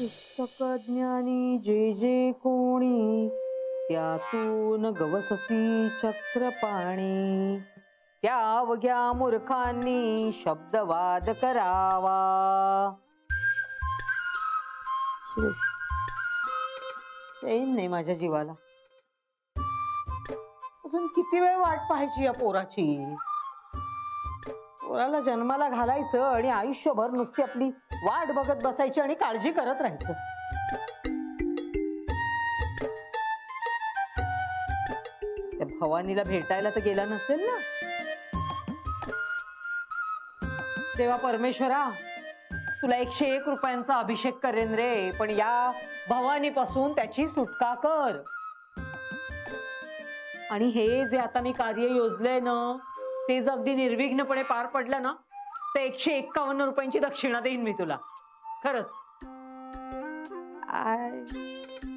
पुस्तक ज्ञानी जे जे कोणी, त्यातून गवससी चक्रपाणी. त्या अवघ्या मूर्खांनी शब्दवाद करावा. चैन नाही माझ्या जीवाला. अजून किती वेळ वाट पाहायची या पोराची. पोराला जन्माला घालायचं आणि आयुष्यभर नुसती आपली वाट बघत बसायची आणि काळजी करत राहायचं. त्या भवानीला भेटायला तर गेला नसेल ना. देवा परमेश्वरा, तुला 101 रुपयांचा अभिषेक करेन रे, पण या भवानीपासून त्याची सुटका कर. आणि हे जे आता मी कार्य योजलंय ना, ते जर अगदी निर्विघ्नपणे पार पडलं ना, तर 151 रुपयांची दक्षिणा देईन मी तुला. खरंच.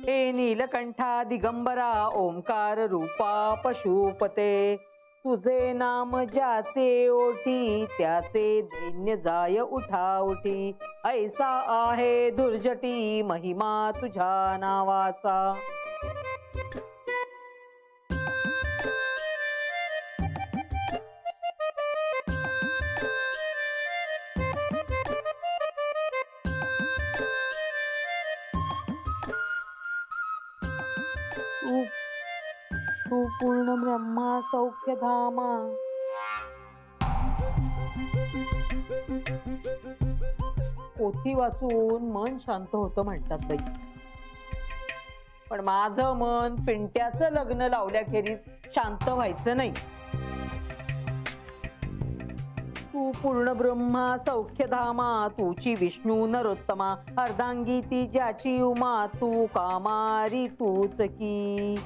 हे नीलकंठा दिगंबरा ओंकार रूपा पशुपते, तुझे नाम ज्याचे ओठी, त्याचे दैन्य जाय उठा उठी. ऐसा आहे दुर्जटी महिमा तुझ्या नावाचा. तू पूर्ण ब्रह्मा सौख्य धामा. पोथी वाचून मन शांत होतं म्हणतात बाई, पण माझं मन पिंट्याचं लग्न लावल्याखेरीज शांत व्हायचं नाही. तू पूर्ण ब्रह्मा सौख्य धामा, तूची विष्णू नरोत्तमा, अर्धांगी ती ज्याची उमा, तू कामारी तूच की.